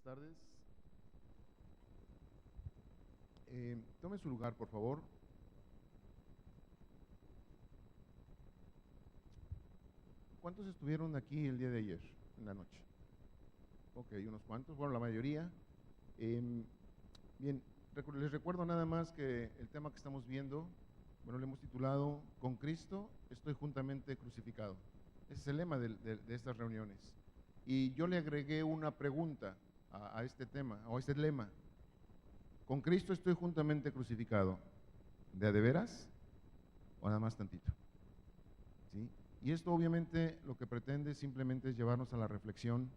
tardes. Tome su lugar, por favor. ¿Cuántos estuvieron aquí el día de ayer, en la noche? Ok, unos cuantos, bueno, la mayoría. Bien, les recuerdo nada más que el tema que estamos viendo, bueno, le hemos titulado "Con Cristo estoy juntamente crucificado". Ese es el lema de estas reuniones. Y yo le agregué una pregunta a este tema, o a este lema: ¿con Cristo estoy juntamente crucificado? ¿De a de veras o nada más tantito? ¿Sí? Y esto obviamente lo que pretende simplemente es llevarnos a la reflexión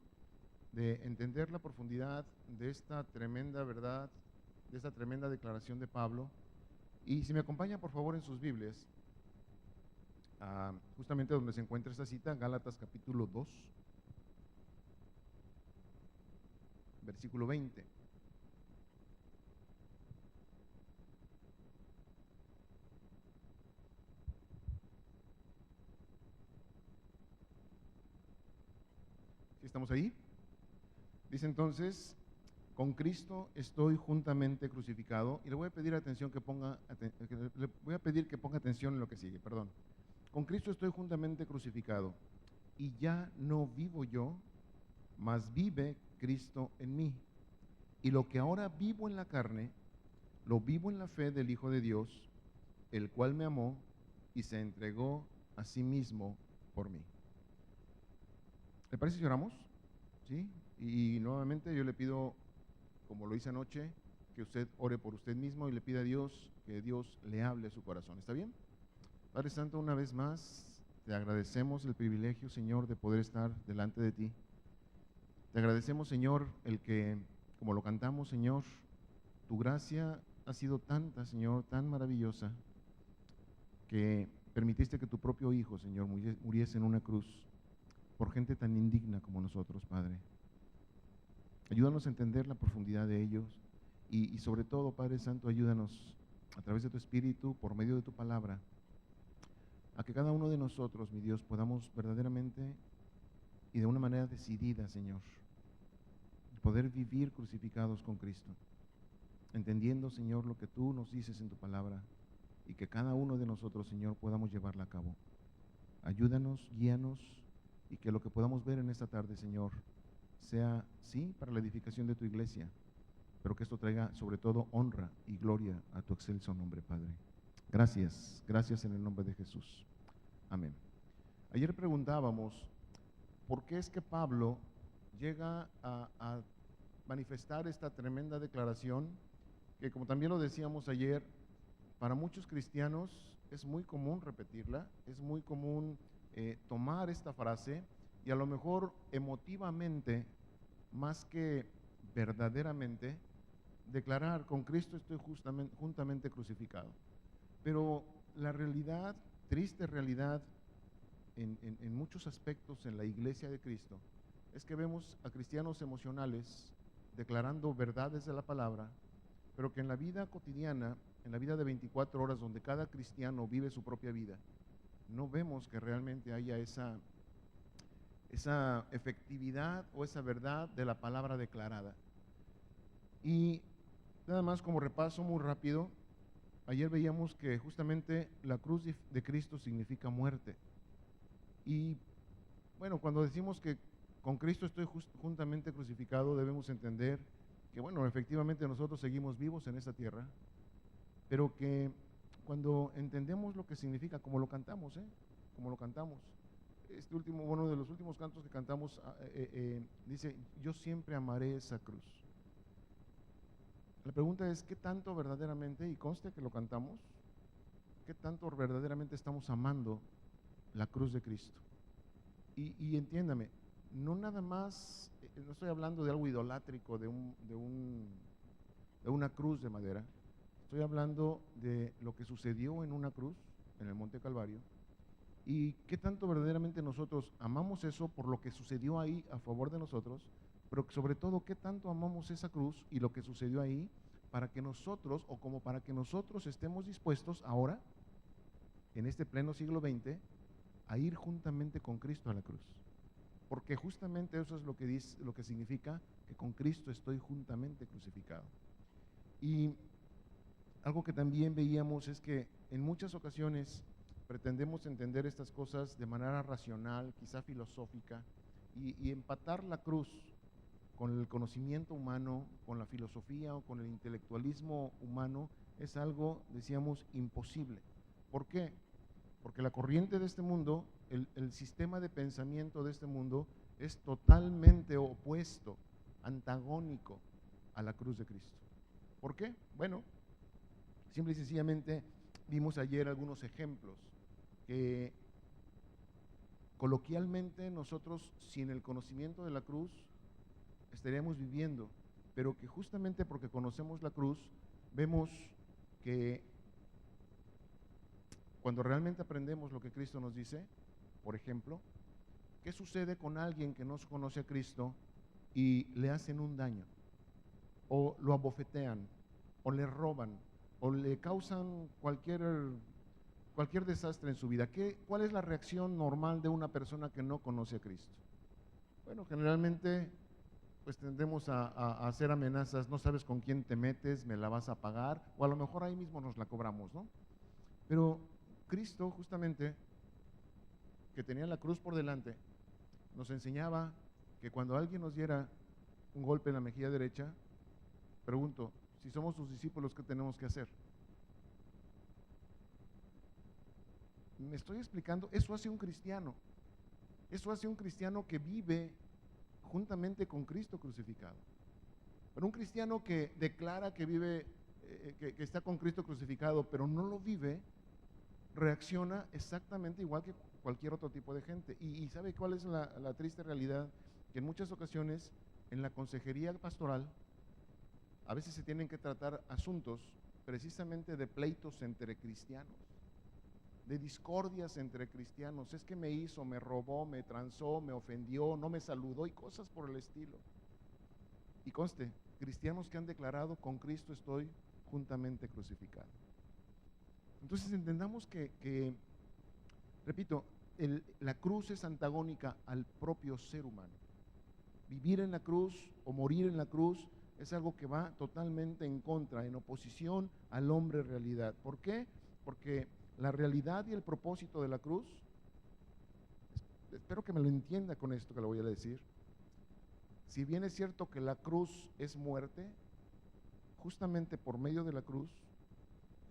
de entender la profundidad de esta tremenda verdad, de esta tremenda declaración de Pablo. Y si me acompaña por favor en sus Biblias, justamente donde se encuentra esta cita, Gálatas capítulo 2, versículo 20. ¿Sí estamos ahí? Dice entonces: con Cristo estoy juntamente crucificado. Y le voy a pedir atención le voy a pedir que ponga atención en lo que sigue, perdón. Con Cristo estoy juntamente crucificado, y ya no vivo yo, mas vive Cristo en mí. Y lo que ahora vivo en la carne, lo vivo en la fe del Hijo de Dios, el cual me amó y se entregó a sí mismo por mí. ¿Le parece si oramos? ¿Sí? Y nuevamente yo le pido, como lo hice anoche, que usted ore por usted mismo y le pida a Dios que Dios le hable a su corazón. ¿Está bien? Padre Santo, una vez más te agradecemos el privilegio, Señor, de poder estar delante de ti. Te agradecemos, Señor, el que, como lo cantamos, Señor, tu gracia ha sido tanta, Señor, tan maravillosa, que permitiste que tu propio Hijo, Señor, muriese en una cruz por gente tan indigna como nosotros, Padre. Ayúdanos a entender la profundidad de ellos y sobre todo, Padre Santo, ayúdanos a través de tu Espíritu, por medio de tu palabra, a que cada uno de nosotros, mi Dios, podamos verdaderamente y de una manera decidida, Señor, poder vivir crucificados con Cristo, entendiendo, Señor, lo que tú nos dices en tu palabra, y que cada uno de nosotros, Señor, podamos llevarla a cabo. Ayúdanos, guíanos, y que lo que podamos ver en esta tarde, Señor, sea, sí, para la edificación de tu iglesia, pero que esto traiga sobre todo honra y gloria a tu excelso nombre, Padre. Gracias, gracias en el nombre de Jesús. Amén. Ayer preguntábamos, ¿por qué es que Pablo llega a manifestar esta tremenda declaración que, como también lo decíamos ayer, para muchos cristianos es muy común repetirla, es muy común tomar esta frase y a lo mejor emotivamente, más que verdaderamente, declarar: con Cristo estoy juntamente crucificado? Pero la realidad, triste realidad, en muchos aspectos en la iglesia de Cristo, es que vemos a cristianos emocionales declarando verdades de la palabra, pero que en la vida cotidiana, en la vida de 24 horas, donde cada cristiano vive su propia vida, no vemos que realmente haya esa efectividad o esa verdad de la palabra declarada. Y nada más como repaso muy rápido, ayer veíamos que justamente la cruz de Cristo significa muerte. Y bueno, cuando decimos que con Cristo estoy juntamente crucificado, debemos entender que, bueno, efectivamente nosotros seguimos vivos en esta tierra, pero que cuando entendemos lo que significa, como lo cantamos, como lo cantamos, uno de los últimos cantos que cantamos dice: yo siempre amaré esa cruz. La pregunta es: ¿qué tanto verdaderamente, y conste que lo cantamos, qué tanto verdaderamente estamos amando la cruz de Cristo? Y entiéndame, no nada más, no estoy hablando de algo idolátrico, de una cruz de madera. Estoy hablando de lo que sucedió en una cruz, en el Monte Calvario, y qué tanto verdaderamente nosotros amamos eso por lo que sucedió ahí a favor de nosotros, pero sobre todo qué tanto amamos esa cruz y lo que sucedió ahí para que nosotros, o como para que nosotros estemos dispuestos ahora, en este pleno siglo XX, a ir juntamente con Cristo a la cruz. porque justamente eso es lo que dice, lo que significa que con Cristo estoy juntamente crucificado. Y algo que también veíamos es que en muchas ocasiones pretendemos entender estas cosas de manera racional, quizá filosófica, y empatar la cruz con el conocimiento humano, con la filosofía o con el intelectualismo humano es algo, decíamos, imposible. ¿Por qué? Porque la corriente de este mundo, el sistema de pensamiento de este mundo es totalmente opuesto, antagónico a la cruz de Cristo. ¿Por qué? Bueno, simple y sencillamente vimos ayer algunos ejemplos que coloquialmente nosotros sin el conocimiento de la cruz estaríamos viviendo, pero que justamente porque conocemos la cruz vemos que cuando realmente aprendemos lo que Cristo nos dice, por ejemplo, ¿qué sucede con alguien que no conoce a Cristo y le hacen un daño? O lo abofetean, o le roban, o le causan cualquier desastre en su vida. ¿Cuál es la reacción normal de una persona que no conoce a Cristo? Bueno, generalmente pues tendemos a hacer amenazas, no sabes con quién te metes, me la vas a pagar, o a lo mejor ahí mismo nos la cobramos, ¿no? Pero Cristo justamente, que tenía la cruz por delante, nos enseñaba que cuando alguien nos diera un golpe en la mejilla derecha, pregunto, si somos sus discípulos, ¿qué tenemos que hacer? Me estoy explicando, eso hace un cristiano. Eso hace un cristiano que vive juntamente con Cristo crucificado. Pero un cristiano que declara que vive, que está con Cristo crucificado, pero no lo vive, reacciona exactamente igual que cualquier otro tipo de gente. Y ¿sabe cuál es la triste realidad? Que en muchas ocasiones en la consejería pastoral a veces se tienen que tratar asuntos precisamente de pleitos entre cristianos, de discordias entre cristianos. Es que me hizo, me robó, me transó, me ofendió, no me saludó y cosas por el estilo. Y conste, cristianos que han declarado con Cristo estoy juntamente crucificado. Entonces entendamos que repito, la cruz es antagónica al propio ser humano. Vivir en la cruz o morir en la cruz es algo que va totalmente en contra, en oposición al hombre realidad. ¿Por qué? Porque la realidad y el propósito de la cruz, espero que me lo entienda con esto que le voy a decir, si bien es cierto que la cruz es muerte, justamente por medio de la cruz,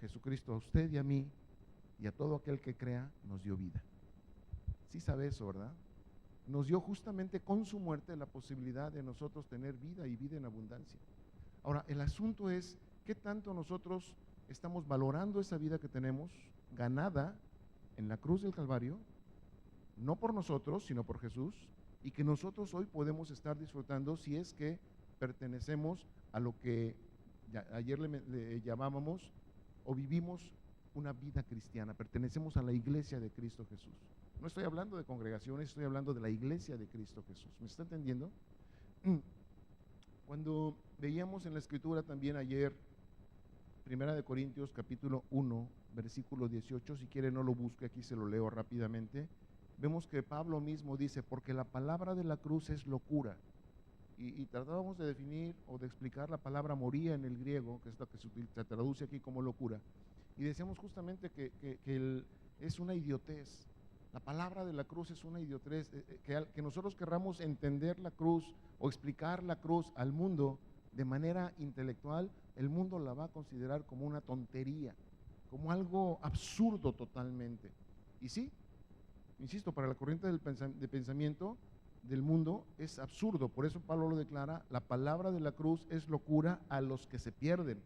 Jesucristo a usted y a mí y a todo aquel que crea nos dio vida. Sí sabe eso, ¿verdad? Nos dio justamente con su muerte la posibilidad de nosotros tener vida y vida en abundancia. Ahora, el asunto es qué tanto nosotros estamos valorando esa vida que tenemos ganada en la cruz del Calvario, no por nosotros, sino por Jesús, y que nosotros hoy podemos estar disfrutando si es que pertenecemos a lo que ayer le llamábamos o vivimos una vida cristiana, pertenecemos a la iglesia de Cristo Jesús. No estoy hablando de congregaciones, estoy hablando de la iglesia de Cristo Jesús. ¿Me está entendiendo? Cuando veíamos en la escritura también ayer, Primera de Corintios capítulo 1, versículo 18, si quiere no lo busque, aquí se lo leo rápidamente, vemos que Pablo mismo dice, porque la palabra de la cruz es locura. Y tratábamos de definir o de explicar la palabra moría en el griego, que es lo que se traduce aquí como locura, y decíamos justamente que es una idiotez. La palabra de la cruz es una idiotez, que nosotros querramos entender la cruz o explicar la cruz al mundo de manera intelectual, el mundo la va a considerar como una tontería, como algo absurdo totalmente. Y sí, insisto, para la corriente de pensamiento del mundo es absurdo, por eso Pablo lo declara, la palabra de la cruz es locura a los que se pierden.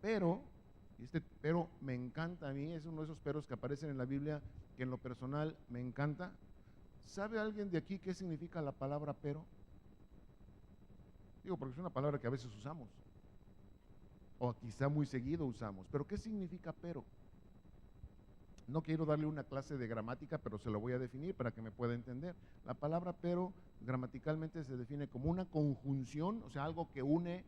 Pero, y este pero me encanta a mí, es uno de esos peros que aparecen en la Biblia que en lo personal me encanta. ¿Sabe alguien de aquí qué significa la palabra pero? Digo, porque es una palabra que a veces usamos, o quizá muy seguido usamos, pero ¿qué significa pero? No quiero darle una clase de gramática, pero se lo voy a definir para que me pueda entender. La palabra pero gramaticalmente se define como una conjunción, o sea, algo que une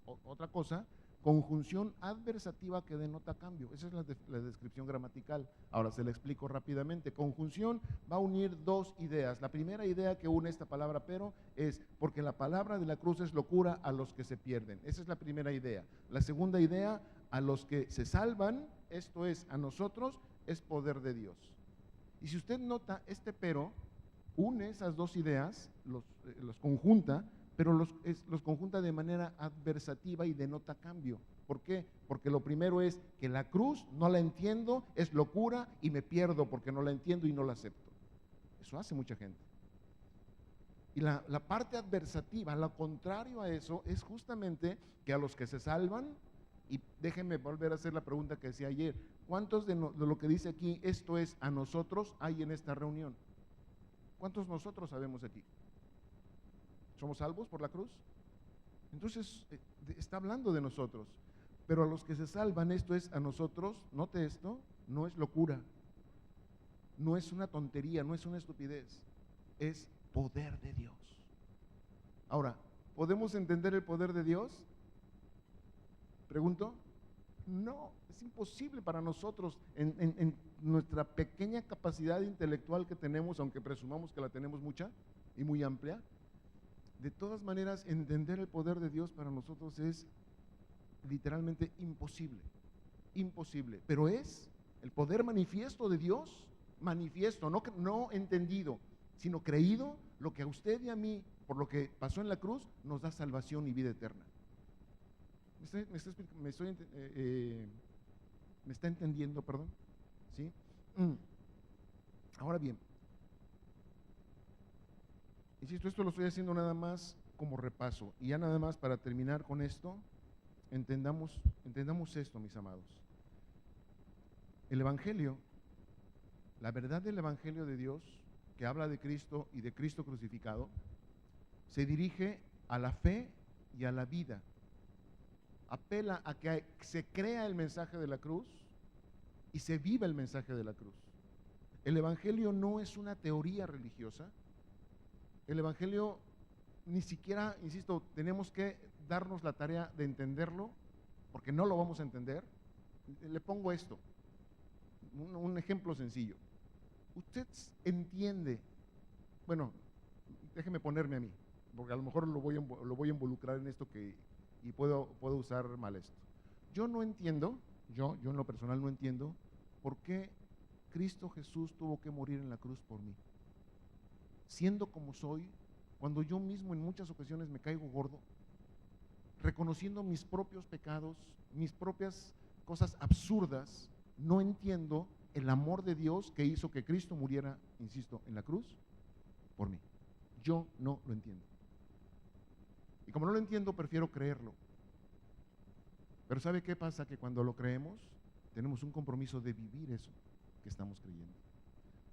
otra cosa, conjunción adversativa que denota cambio. Esa es la descripción gramatical. Ahora se la explico rápidamente. Conjunción va a unir dos ideas. La primera idea que une esta palabra pero es porque la palabra de la cruz es locura a los que se pierden. Esa es la primera idea. La segunda idea, a los que se salvan, esto es, a nosotros, es poder de Dios. Y si usted nota, este pero une esas dos ideas, los conjunta, pero los conjunta de manera adversativa y denota cambio. ¿Por qué? Porque lo primero es que la cruz no la entiendo, es locura y me pierdo porque no la entiendo y no la acepto. Eso hace mucha gente. Y la parte adversativa, lo contrario a eso, es justamente que a los que se salvan, y déjenme volver a hacer la pregunta que decía ayer, ¿cuántos de lo que dice aquí, esto es a nosotros, hay en esta reunión? ¿Cuántos nosotros sabemos aquí? ¿Somos salvos por la cruz? Entonces, está hablando de nosotros. Pero a los que se salvan, esto es a nosotros, note esto, no es locura, no es una tontería, no es una estupidez, es poder de Dios. Ahora, ¿podemos entender el poder de Dios? Pregunto. No, es imposible para nosotros en nuestra pequeña capacidad intelectual que tenemos, aunque presumamos que la tenemos mucha y muy amplia. De todas maneras, entender el poder de Dios para nosotros es literalmente imposible, imposible, pero es el poder manifiesto de Dios, manifiesto, no entendido, sino creído, lo que a usted y a mí, por lo que pasó en la cruz, nos da salvación y vida eterna. ¿Me está entendiendo, perdón? ¿Sí? Ahora bien, insisto, esto lo estoy haciendo nada más como repaso, y ya nada más para terminar con esto, entendamos esto, mis amados. El Evangelio, la verdad del Evangelio de Dios, que habla de Cristo y de Cristo crucificado, se dirige a la fe y a la vida. Apela a que se crea el mensaje de la cruz y se viva el mensaje de la cruz. El Evangelio no es una teoría religiosa. El Evangelio ni siquiera, insisto, tenemos que darnos la tarea de entenderlo, porque no lo vamos a entender. Le pongo esto, un ejemplo sencillo. Usted entiende, bueno, déjeme ponerme a mí, porque a lo mejor lo voy a involucrar en esto y puedo usar mal esto. Yo no entiendo, yo en lo personal no entiendo por qué Cristo Jesús tuvo que morir en la cruz por mí. Siendo como soy, cuando yo mismo en muchas ocasiones me caigo gordo, reconociendo mis propios pecados, mis propias cosas absurdas, no entiendo el amor de Dios que hizo que Cristo muriera, insisto, en la cruz por mí. Yo no lo entiendo. Y como no lo entiendo, prefiero creerlo. Pero ¿sabe qué pasa? Que cuando lo creemos, tenemos un compromiso de vivir eso que estamos creyendo.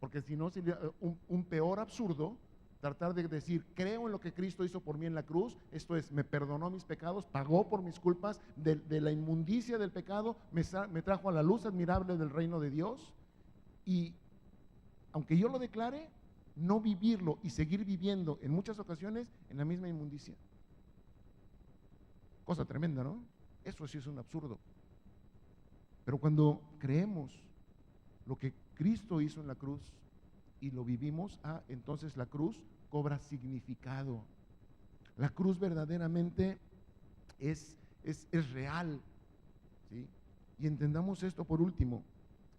Porque si no, sería un peor absurdo tratar de decir, creo en lo que Cristo hizo por mí en la cruz, esto es, me perdonó mis pecados, pagó por mis culpas, de la inmundicia del pecado, me trajo a la luz admirable del reino de Dios, y aunque yo lo declare, no vivirlo y seguir viviendo en muchas ocasiones en la misma inmundicia. Cosa tremenda, ¿no? Eso sí es un absurdo. Pero cuando creemos lo que Cristo hizo en la cruz y lo vivimos, entonces la cruz cobra significado. La cruz verdaderamente es real, ¿sí? Y entendamos esto por último.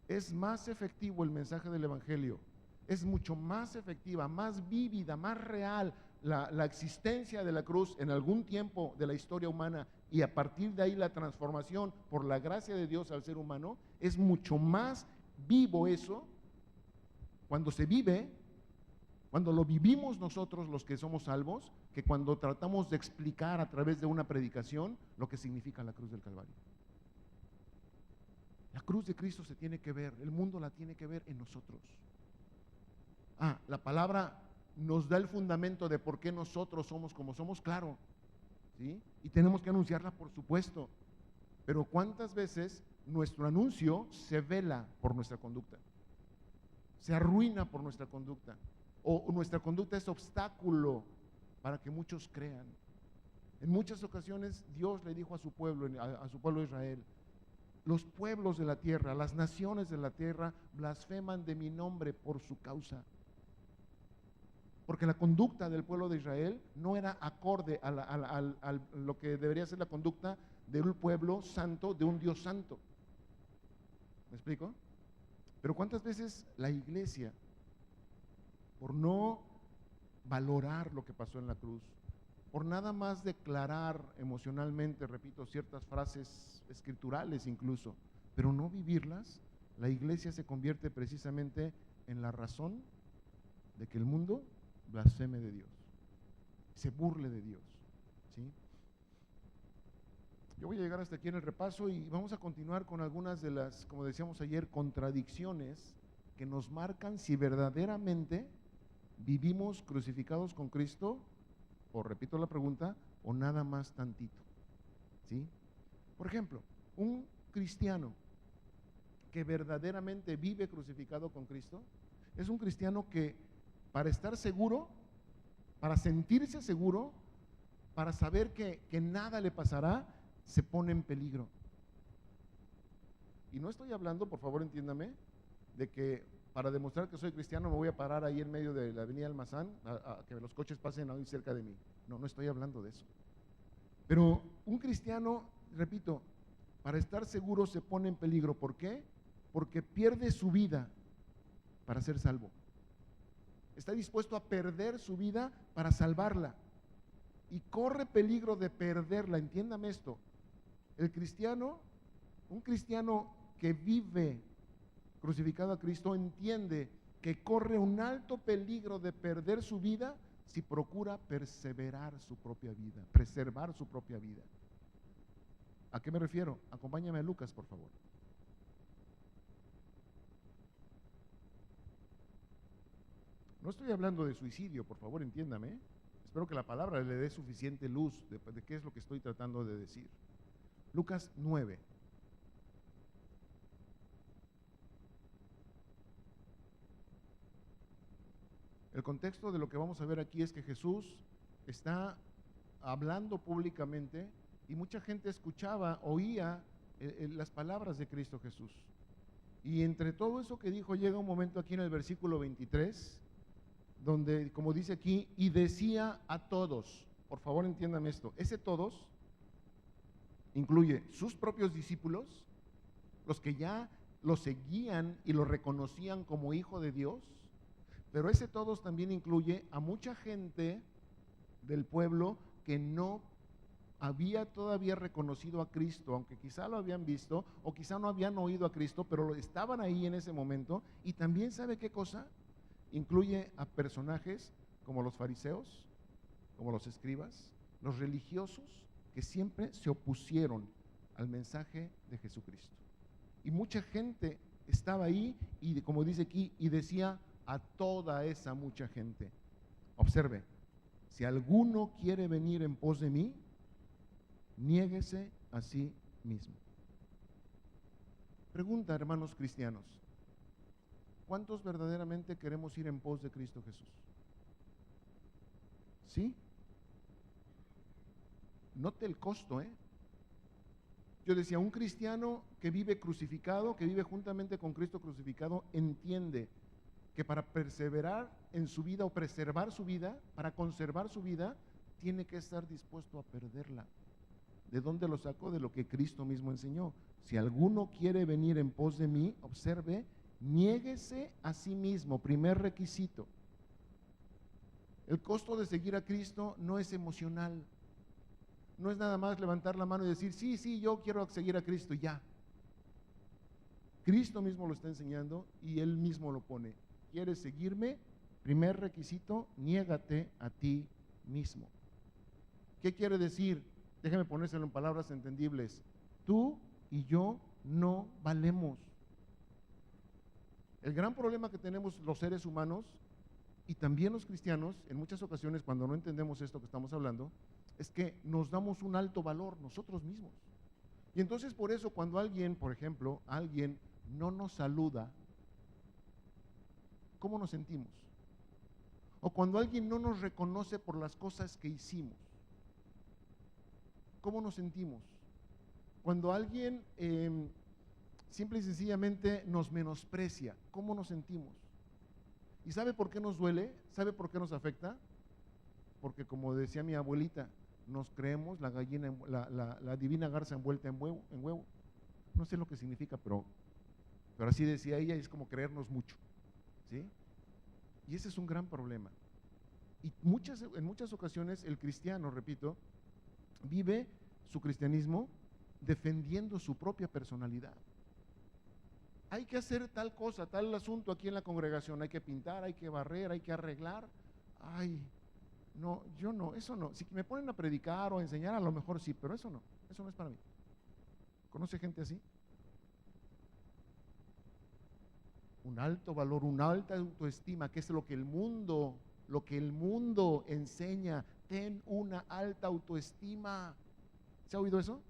Es más efectivo el mensaje del Evangelio, es mucho más efectiva, más vívida, más real la existencia de la cruz en algún tiempo de la historia humana, y a partir de ahí la transformación por la gracia de Dios al ser humano, es mucho más vivo eso cuando se vive, cuando lo vivimos nosotros los que somos salvos, que cuando tratamos de explicar a través de una predicación lo que significa la cruz del Calvario. La cruz de Cristo se tiene que ver, el mundo la tiene que ver en nosotros. La palabra nos da el fundamento de por qué nosotros somos como somos, claro, ¿sí? Y tenemos que anunciarla, por supuesto. Pero ¿cuántas veces nuestro anuncio se vela por nuestra conducta? Se arruina por nuestra conducta, o nuestra conducta es obstáculo para que muchos crean. En muchas ocasiones Dios le dijo a su pueblo, a su pueblo de Israel: los pueblos de la tierra, las naciones de la tierra blasfeman de mi nombre por su causa. Porque la conducta del pueblo de Israel no era acorde a lo que debería ser la conducta de un pueblo santo, de un Dios santo. ¿Me explico? Pero ¿cuántas veces la iglesia, por no valorar lo que pasó en la cruz, por nada más declarar emocionalmente, repito, ciertas frases escriturales incluso, pero no vivirlas, la iglesia se convierte precisamente en la razón de que el mundo blasfeme de Dios, se burle de Dios, ¿sí? Yo voy a llegar hasta aquí en el repaso y vamos a continuar con algunas de las, como decíamos ayer, contradicciones que nos marcan si verdaderamente vivimos crucificados con Cristo, o repito la pregunta, o nada más tantito, ¿sí? Por ejemplo, un cristiano que verdaderamente vive crucificado con Cristo es un cristiano que, para estar seguro, para sentirse seguro, para saber que nada le pasará, se pone en peligro. Y no estoy hablando, por favor entiéndame, de que para demostrar que soy cristiano me voy a parar ahí en medio de la avenida Almazán a que los coches pasen ahí cerca de mí. No, no estoy hablando de eso. Pero un cristiano, repito, para estar seguro se pone en peligro. ¿Por qué? Porque pierde su vida para ser salvo. Está dispuesto a perder su vida para salvarla. Y corre peligro de perderla. Entiéndame esto. El cristiano, un cristiano que vive crucificado a Cristo, entiende que corre un alto peligro de perder su vida si procura perseverar su propia vida, preservar su propia vida. ¿A qué me refiero? Acompáñame a Lucas, por favor. No estoy hablando de suicidio, por favor, entiéndame. Espero que la palabra le dé suficiente luz de qué es lo que estoy tratando de decir. Lucas 9. El contexto de lo que vamos a ver aquí es que Jesús está hablando públicamente y mucha gente escuchaba, oía las palabras de Cristo Jesús. Y entre todo eso que dijo, llega un momento aquí en el versículo 23, donde, como dice aquí, y decía a todos. Por favor entiéndame esto, ese todos incluye sus propios discípulos, los que ya lo seguían y lo reconocían como hijo de Dios, pero ese todos también incluye a mucha gente del pueblo que no había todavía reconocido a Cristo, aunque quizá lo habían visto o quizá no habían oído a Cristo, pero estaban ahí en ese momento. Y también, ¿sabe qué cosa? Incluye a personajes como los fariseos, como los escribas, los religiosos que siempre se opusieron al mensaje de Jesucristo. Y mucha gente estaba ahí y, como dice aquí, y decía a toda esa mucha gente: observe, si alguno quiere venir en pos de mí, niéguese a sí mismo. Pregunta, hermanos cristianos, ¿cuántos verdaderamente queremos ir en pos de Cristo Jesús? ¿Sí? Note el costo, ¿eh? Yo decía, un cristiano que vive crucificado, que vive juntamente con Cristo crucificado, entiende que para perseverar en su vida o preservar su vida, para conservar su vida, tiene que estar dispuesto a perderla. ¿De dónde lo sacó? De lo que Cristo mismo enseñó. Si alguno quiere venir en pos de mí, observe, niéguese a sí mismo, primer requisito. El costo de seguir a Cristo no es emocional. No es nada más levantar la mano y decir, sí, yo quiero seguir a Cristo, ya. Cristo mismo lo está enseñando y Él mismo lo pone. ¿Quieres seguirme? Primer requisito, niégate a ti mismo. ¿Qué quiere decir? Déjame ponérselo en palabras entendibles. Tú y yo no valemos. El gran problema que tenemos los seres humanos y también los cristianos, en muchas ocasiones cuando no entendemos esto que estamos hablando, es que nos damos un alto valor nosotros mismos. Y entonces por eso cuando alguien, por ejemplo, alguien no nos saluda, ¿cómo nos sentimos? O cuando alguien no nos reconoce por las cosas que hicimos, ¿cómo nos sentimos? Cuando alguien simple y sencillamente nos menosprecia, ¿cómo nos sentimos? ¿Y sabe por qué nos duele? ¿Sabe por qué nos afecta? Porque como decía mi abuelita, nos creemos la gallina, la divina garza envuelta en huevo. No sé lo que significa, pero así decía ella, y es como creernos mucho, ¿sí? Y ese es un gran problema. Y en muchas ocasiones el cristiano, repito, vive su cristianismo defendiendo su propia personalidad. Hay que hacer tal cosa, tal asunto aquí en la congregación, hay que pintar, hay que barrer, hay que arreglar. Ay, no, yo no, eso no. Si me ponen a predicar o a enseñar, a lo mejor sí, pero eso no es para mí. ¿Conoce gente así? Un alto valor, una alta autoestima, que es lo que el mundo enseña. Ten una alta autoestima. ¿Se ha oído eso?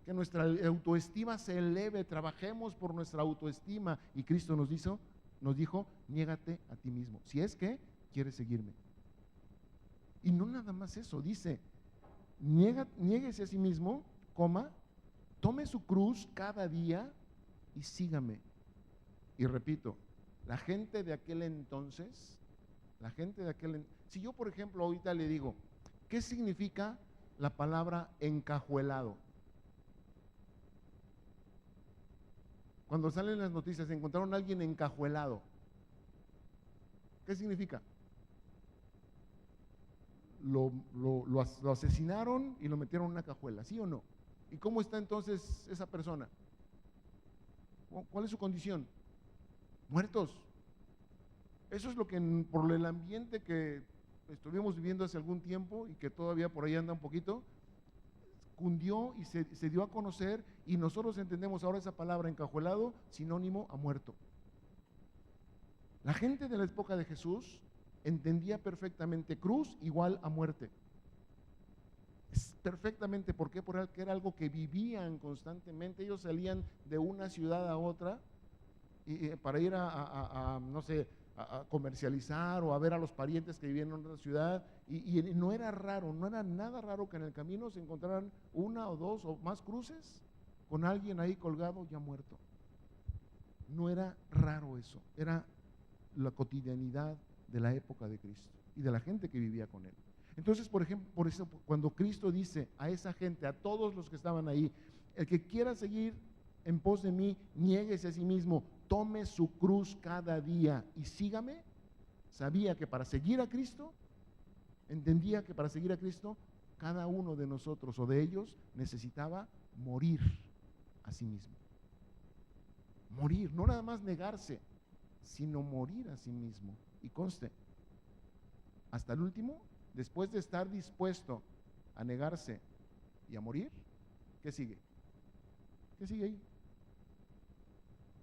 Que nuestra autoestima se eleve, trabajemos por nuestra autoestima. Y Cristo nos dijo, niégate a ti mismo, si es que quieres seguirme. Y no nada más eso, dice, niéguese a sí mismo, tome su cruz cada día y sígame. Y repito, la gente de aquel entonces, si yo por ejemplo ahorita le digo, ¿qué significa la palabra encajuelado? Cuando salen las noticias, encontraron a alguien encajuelado. ¿Qué significa? Lo asesinaron y lo metieron en una cajuela, ¿sí o no? ¿Y cómo está entonces esa persona? ¿Cuál es su condición? Muertos. Eso es lo que por el ambiente que estuvimos viviendo hace algún tiempo y que todavía por ahí anda un poquito, cundió y se dio a conocer, y nosotros entendemos ahora esa palabra encajuelado sinónimo a muerto. La gente de la época de Jesús entendía perfectamente cruz igual a muerte. Perfectamente, ¿por qué? Porque era algo que vivían constantemente. Ellos salían de una ciudad a otra para ir no sé, a comercializar o a ver a los parientes que vivían en otra ciudad, y no era raro, no era nada raro que en el camino se encontraran una o dos o más cruces con alguien ahí colgado ya muerto. No era raro eso, era la cotidianidad de la época de Cristo y de la gente que vivía con él. Entonces, por ejemplo, por eso cuando Cristo dice a esa gente, a todos los que estaban ahí, el que quiera seguir en pos de mí, niéguese a sí mismo, tome su cruz cada día y sígame, sabía que para seguir a Cristo, entendía que para seguir a Cristo, cada uno de nosotros o de ellos necesitaba morir a sí mismo. Morir, no nada más negarse, sino morir a sí mismo. Y conste, hasta el último, después de estar dispuesto a negarse y a morir, ¿qué sigue? ¿Qué sigue ahí?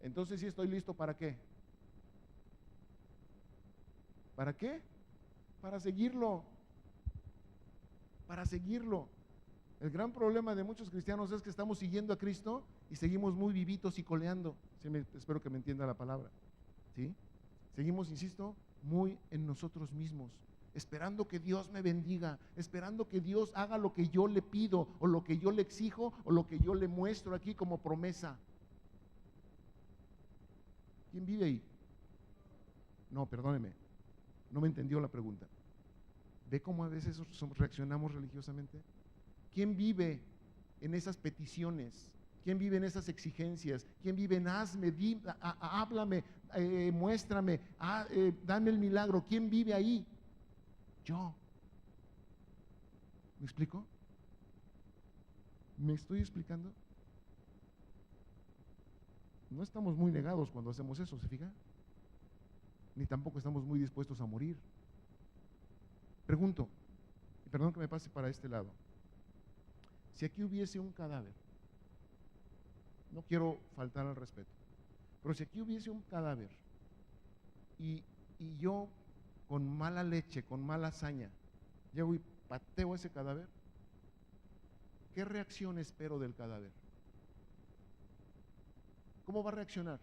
Entonces, ¿sí estoy listo para qué? ¿Para qué? Para seguirlo. Para seguirlo. El gran problema de muchos cristianos es que estamos siguiendo a Cristo y seguimos muy vivitos y coleando. Sí, espero que me entienda la palabra. ¿Sí? Seguimos, insisto, muy en nosotros mismos, esperando que Dios me bendiga, esperando que Dios haga lo que yo le pido, o lo que yo le exijo, o lo que yo le muestro aquí como promesa. ¿Quién vive ahí? No, perdóneme, no me entendió la pregunta. ¿Ve cómo a veces reaccionamos religiosamente? ¿Quién vive en esas peticiones? ¿Quién vive en esas exigencias? ¿Quién vive en hazme, háblame, muéstrame, dame el milagro? ¿Quién vive ahí? Yo. ¿Me explico? ¿Me estoy explicando? No estamos muy negados cuando hacemos eso, ¿se fija? Ni tampoco estamos muy dispuestos a morir. Pregunto, y perdón que me pase para este lado, si aquí hubiese un cadáver, no quiero faltar al respeto, pero si aquí hubiese un cadáver y yo con mala leche, con mala hazaña, llego y pateo ese cadáver, ¿qué reacción espero del cadáver? ¿Cómo va a reaccionar?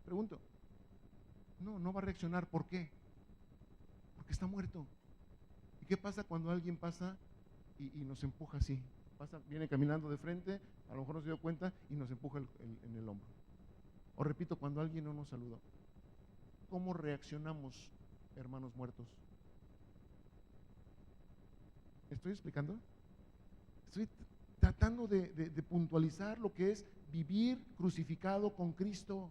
Pregunto. No va a reaccionar. ¿Por qué? Porque está muerto. ¿Y qué pasa cuando alguien pasa y nos empuja así. Viene caminando de frente, a lo mejor no se dio cuenta y nos empuja en el hombro. O repito, cuando alguien no nos saludó. ¿Cómo reaccionamos, hermanos muertos? ¿Me estoy explicando? Estoy tratando de puntualizar lo que es vivir crucificado con Cristo.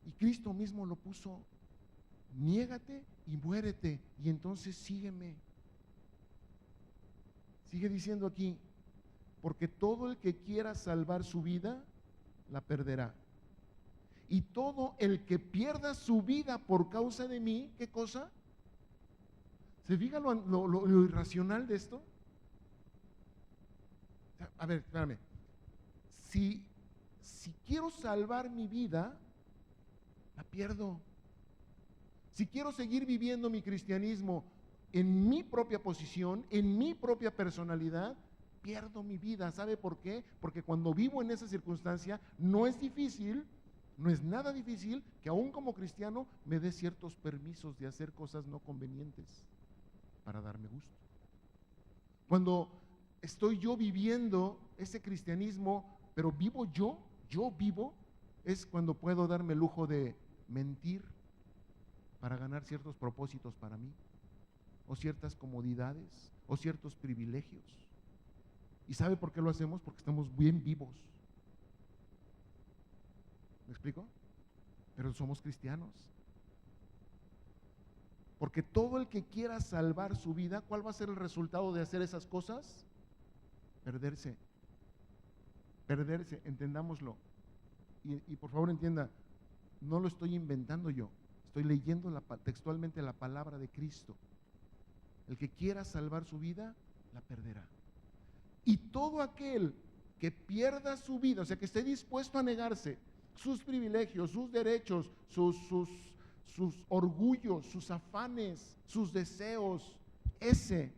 Y Cristo mismo lo puso. Niégate y muérete, y entonces sígueme. Sigue diciendo aquí, porque todo el que quiera salvar su vida, la perderá. Y todo el que pierda su vida por causa de mí, ¿qué cosa? ¿Se fija lo irracional de esto? A ver, espérame. Si quiero salvar mi vida, la pierdo. Si quiero seguir viviendo mi cristianismo en mi propia posición, en mi propia personalidad, pierdo mi vida. ¿Sabe por qué? Porque cuando vivo en esa circunstancia, no es difícil, no es nada difícil que aún como cristiano me dé ciertos permisos de hacer cosas no convenientes para darme gusto. Cuando estoy yo viviendo ese cristianismo, pero vivo yo vivo, es cuando puedo darme el lujo de mentir para ganar ciertos propósitos para mí, o ciertas comodidades, o ciertos privilegios. ¿Y sabe por qué lo hacemos? Porque estamos bien vivos. ¿Me explico? Pero somos cristianos. Porque todo el que quiera salvar su vida, ¿cuál va a ser el resultado de hacer esas cosas? Perderse. Perderse, entendámoslo. Y por favor entienda, no lo estoy inventando yo, estoy leyendo textualmente la palabra de Cristo. El que quiera salvar su vida, la perderá. Y todo aquel que pierda su vida, o sea, que esté dispuesto a negarse sus privilegios, sus derechos, sus orgullos, sus afanes, sus deseos, ese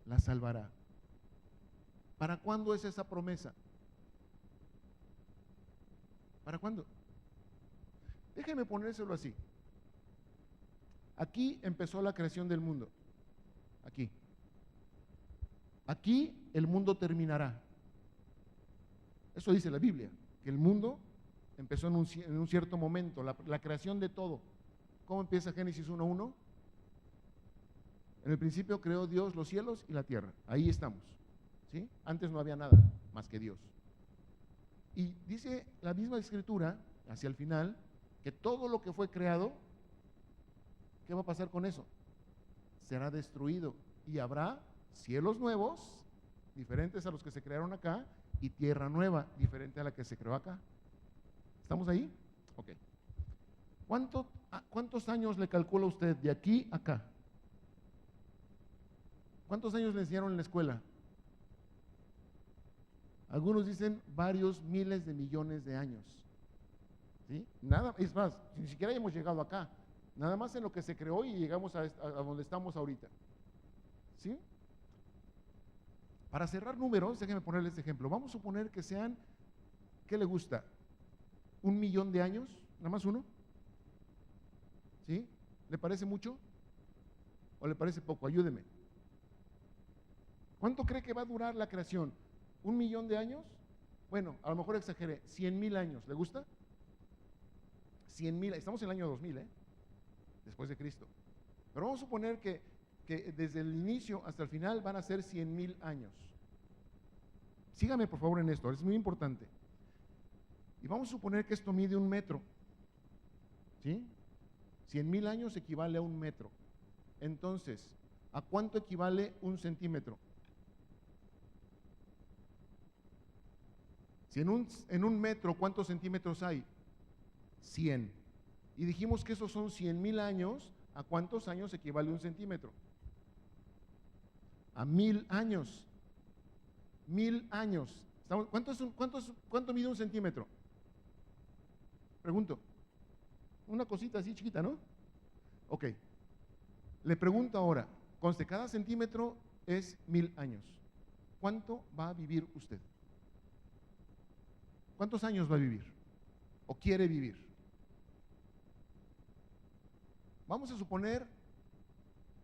la salvará. ¿Para cuándo es esa promesa? ¿Para cuándo? Déjeme ponérselo así. Aquí empezó la creación del mundo. Aquí. Aquí el mundo terminará. Eso dice la Biblia, que el mundo empezó en un cierto momento, la creación de todo. ¿Cómo empieza Génesis 1:1? En el principio creó Dios los cielos y la tierra. Ahí estamos. ¿Sí? Antes no había nada más que Dios. Y dice la misma escritura, hacia el final, que todo lo que fue creado, ¿qué va a pasar con eso? Será destruido y habrá cielos nuevos, diferentes a los que se crearon acá, y tierra nueva, diferente a la que se creó acá. ¿Estamos ahí? Ok. ¿Cuántos años le calcula usted de aquí a acá? ¿Cuántos años le enseñaron en la escuela? Algunos dicen varios miles de millones de años. ¿Sí? Nada, es más, ni siquiera hemos llegado acá. Nada más en lo que se creó y llegamos a donde estamos ahorita. ¿Sí? Para cerrar números, déjenme ponerles este ejemplo. Vamos a suponer que sean, ¿qué le gusta? ¿1 millón de años? ¿Nada más uno? ¿Sí? ¿Le parece mucho? ¿O le parece poco? Ayúdeme. ¿Cuánto cree que va a durar la creación? ¿1 millón de años? Bueno, a lo mejor exageré, 100,000 años. ¿Le gusta? 100,000, estamos en el año 2000, después de Cristo. Pero vamos a suponer que desde el inicio hasta el final van a ser 100,000 años. Sígame por favor en esto, es muy importante. Y vamos a suponer que esto mide 1 metro. ¿Sí? 100,000 años equivale a 1 metro. Entonces, ¿a cuánto equivale 1 centímetro? Si en un metro, ¿cuántos centímetros hay? 100. Y dijimos que esos son 100,000 años. ¿A cuántos años equivale 1 centímetro? A 1000 años. 1000 años. ¿Cuánto mide 1 centímetro? Pregunto. Una cosita así chiquita, ¿no? Ok. Le pregunto ahora, conste, cada centímetro es 1000 años. ¿Cuánto va a vivir usted? ¿Cuántos años va a vivir? ¿O quiere vivir? Vamos a suponer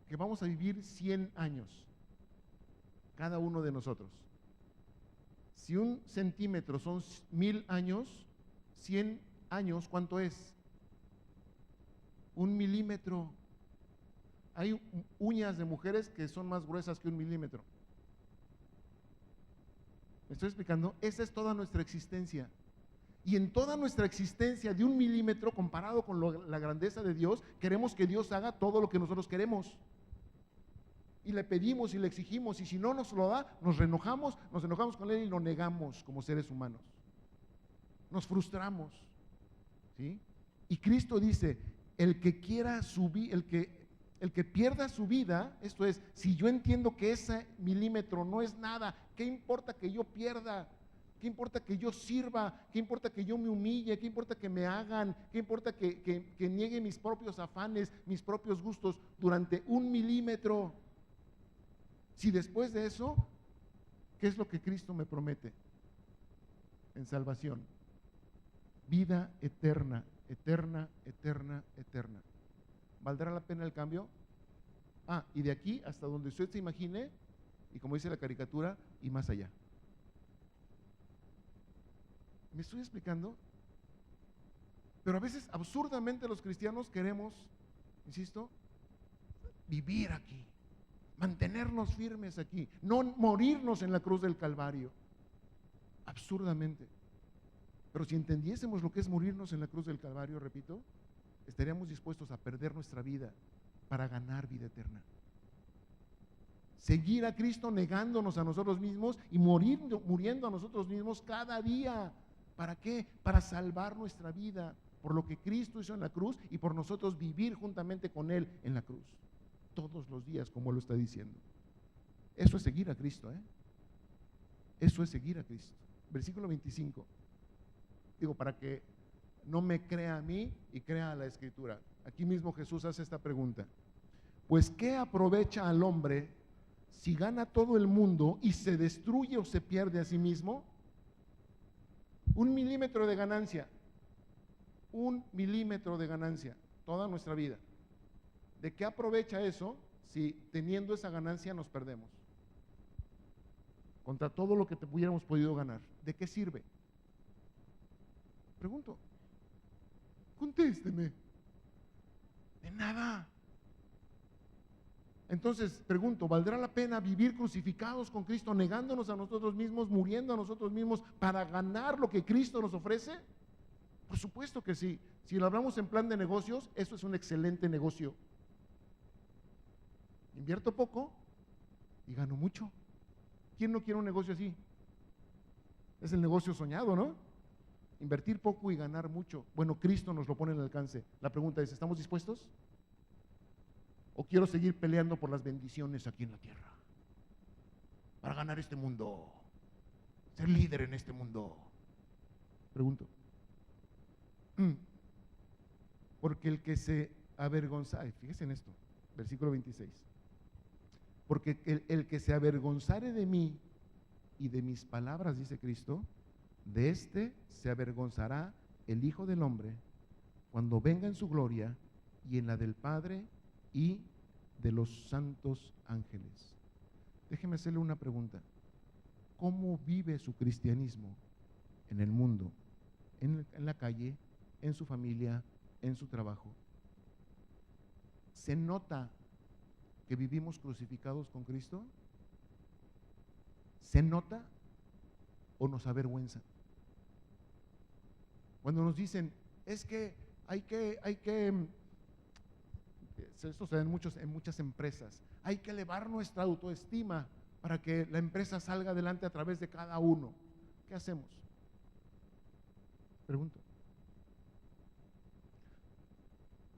que vamos a vivir 100 años. cada uno de nosotros. Si 1 centímetro son 1000 años, 100 años, ¿cuánto es? 1 milímetro. Hay uñas de mujeres que son más gruesas que 1 milímetro. ¿Me estoy explicando? Esa es toda nuestra existencia. Y en toda nuestra existencia de 1 milímetro, comparado con la grandeza de Dios, queremos que Dios haga todo lo que nosotros queremos. Y le pedimos y le exigimos, y si no nos lo da, nos enojamos con Él y lo negamos como seres humanos. Nos frustramos, ¿sí? Y Cristo dice, el que quiera subir, el que pierda su vida, esto es, si yo entiendo que ese milímetro no es nada, ¿qué importa que yo pierda? ¿Qué importa que yo sirva? ¿Qué importa que yo me humille? ¿Qué importa que me hagan? ¿Qué importa que niegue mis propios afanes, mis propios gustos durante 1 milímetro? Si después de eso, ¿qué es lo que Cristo me promete? En salvación. Vida eterna, eterna, eterna, eterna. ¿Valdrá la pena el cambio? Y de aquí hasta donde usted se imagine, y como dice la caricatura, y más allá. ¿Me estoy explicando? Pero a veces absurdamente los cristianos queremos, insisto, vivir aquí, mantenernos firmes aquí, no morirnos en la cruz del Calvario. Absurdamente. Pero si entendiésemos lo que es morirnos en la cruz del Calvario, repito, estaríamos dispuestos a perder nuestra vida para ganar vida eterna. Seguir a Cristo negándonos a nosotros mismos y muriendo a nosotros mismos cada día. ¿Para qué? Para salvar nuestra vida, por lo que Cristo hizo en la cruz y por nosotros vivir juntamente con Él en la cruz. Todos los días, como lo está diciendo. Eso es seguir a Cristo, ¿eh? Eso es seguir a Cristo. Versículo 25. Digo, para que no me crea a mí y crea a la Escritura. Aquí mismo Jesús hace esta pregunta. Pues, ¿qué aprovecha al hombre si gana todo el mundo y se destruye o se pierde a sí mismo? 1 milímetro de ganancia. 1 milímetro de ganancia. Toda nuestra vida. ¿De qué aprovecha eso si teniendo esa ganancia nos perdemos? Contra todo lo que hubiéramos podido ganar. ¿De qué sirve? Pregunto. Contésteme. De nada. Entonces, pregunto, ¿valdrá la pena vivir crucificados con Cristo, negándonos a nosotros mismos, muriendo a nosotros mismos para ganar lo que Cristo nos ofrece? Por supuesto que sí. Si lo hablamos en plan de negocios, eso es un excelente negocio. Invierto poco y gano mucho. ¿Quién no quiere un negocio así? Es el negocio soñado, ¿no? Invertir poco y ganar mucho. Bueno, Cristo nos lo pone al alcance. La pregunta es, ¿estamos dispuestos? ¿O quiero seguir peleando por las bendiciones aquí en la tierra? Para ganar este mundo. Ser líder en este mundo. Pregunto. Porque el que se avergonzare, fíjese en esto, versículo 26. Porque el que se avergonzare de mí y de mis palabras, dice Cristo, de este se avergonzará el Hijo del Hombre cuando venga en su gloria y en la del Padre y de los santos ángeles. Déjeme hacerle una pregunta. ¿Cómo vive su cristianismo en el mundo, en la calle, en su familia, en su trabajo? ¿Se nota que vivimos crucificados con Cristo? ¿Se nota o nos avergüenza? Cuando nos dicen, es que hay que esto se da en muchas empresas, hay que elevar nuestra autoestima para que la empresa salga adelante a través de cada uno. ¿Qué hacemos? Pregunto.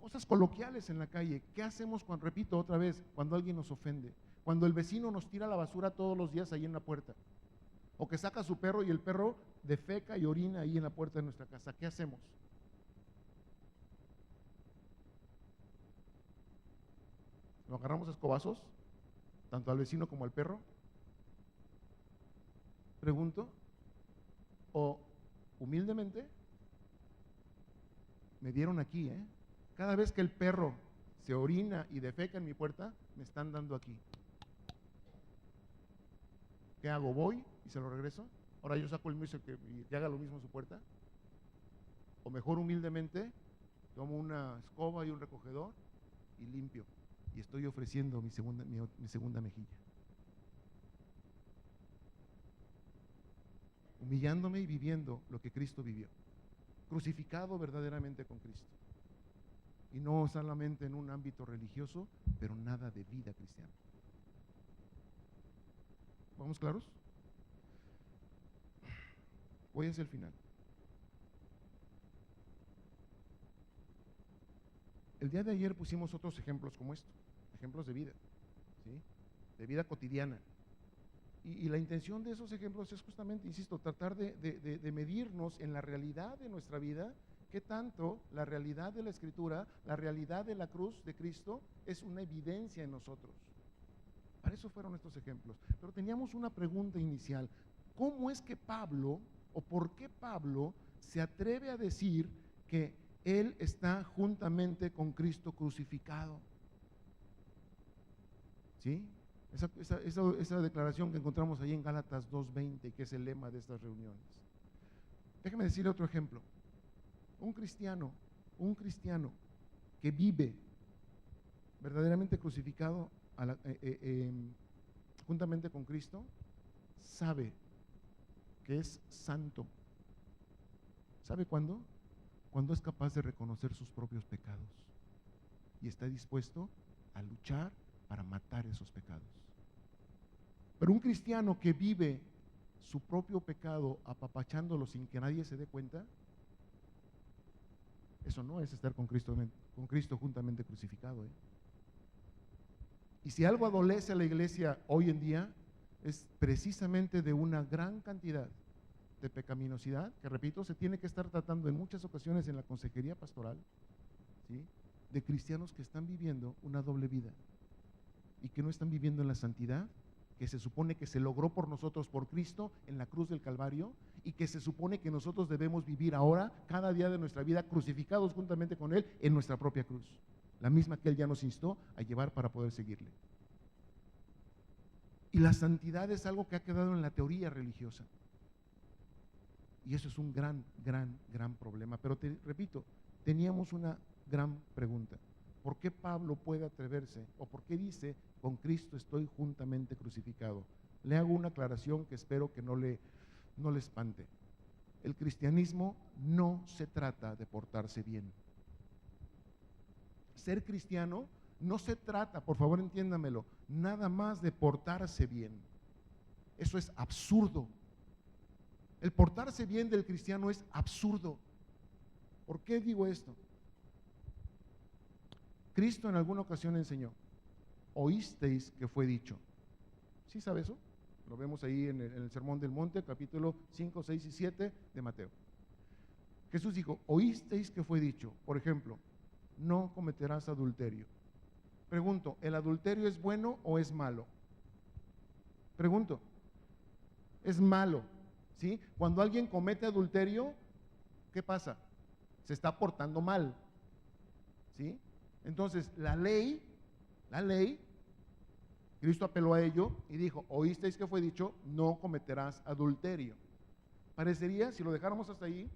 Cosas coloquiales en la calle. ¿Qué hacemos cuando, repito otra vez, cuando alguien nos ofende? Cuando el vecino nos tira la basura todos los días ahí en la puerta. O que saca a su perro y el perro defeca y orina ahí en la puerta de nuestra casa. ¿Qué hacemos? ¿Lo agarramos a escobazos? Tanto al vecino como al perro. Pregunto. O humildemente, me dieron aquí, cada vez que el perro se orina y defeca en mi puerta, me están dando aquí. ¿qué hago? ¿Voy y se lo regreso? Ahora yo saco el mío y que haga lo mismo en su puerta. O mejor humildemente tomo una escoba y un recogedor y limpio. Y estoy ofreciendo mi segunda mejilla. Humillándome y viviendo lo que Cristo vivió. Crucificado verdaderamente con Cristo. Y no solamente en un ámbito religioso, pero nada de vida cristiana. ¿Vamos claros? Voy hacia el final. El día de ayer pusimos otros ejemplos como estos, ejemplos de vida, ¿sí? De vida cotidiana. Y la intención de esos ejemplos es justamente, insisto, tratar de medirnos en la realidad de nuestra vida, qué tanto la realidad de la Escritura, la realidad de la cruz de Cristo es una evidencia en nosotros. Para eso fueron estos ejemplos. Pero teníamos una pregunta inicial. ¿Cómo es que Pablo, o por qué Pablo, se atreve a decir que él está juntamente con Cristo crucificado? ¿Sí? Esa declaración que encontramos ahí en Gálatas 2:20, que es el lema de estas reuniones. Déjame decirle otro ejemplo. Un cristiano que vive verdaderamente crucificado juntamente con Cristo, sabe que es santo. ¿Sabe cuándo? Cuando es capaz de reconocer sus propios pecados y está dispuesto a luchar para matar esos pecados. Pero un cristiano que vive su propio pecado apapachándolo sin que nadie se dé cuenta, eso no es estar con Cristo juntamente crucificado. Y si algo adolece a la iglesia hoy en día, es precisamente de una gran cantidad de pecaminosidad, que repito, se tiene que estar tratando en muchas ocasiones en la consejería pastoral, ¿sí? De cristianos que están viviendo una doble vida y que no están viviendo en la santidad que se supone que se logró por nosotros por Cristo en la cruz del Calvario, y que se supone que nosotros debemos vivir ahora, cada día de nuestra vida, crucificados juntamente con Él en nuestra propia cruz, la misma que Él ya nos instó a llevar para poder seguirle. Y la santidad es algo que ha quedado en la teoría religiosa, y eso es un gran problema. Pero te repito, teníamos una gran pregunta. ¿Por qué Pablo puede atreverse, o por qué dice, con Cristo estoy juntamente crucificado? Le hago una aclaración que espero que no le espante. El cristianismo no se trata de portarse bien. Ser cristiano no se trata, por favor entiéndamelo, nada más de portarse bien. Eso es absurdo. El portarse bien del cristiano es absurdo. ¿Por qué digo esto? Cristo en alguna ocasión enseñó, oísteis que fue dicho. ¿Sí sabe eso? Lo vemos ahí en el Sermón del Monte, capítulo 5, 6 y 7 de Mateo. Jesús dijo, oísteis que fue dicho, por ejemplo, no cometerás adulterio. Pregunto, ¿el adulterio es bueno o es malo? Pregunto, es malo, ¿sí? Cuando alguien comete adulterio, ¿qué pasa? Se está portando mal, ¿sí? Entonces, la ley, Cristo apeló a ello y dijo, oísteis que fue dicho, no cometerás adulterio. Parecería, si lo dejáramos hasta ahí,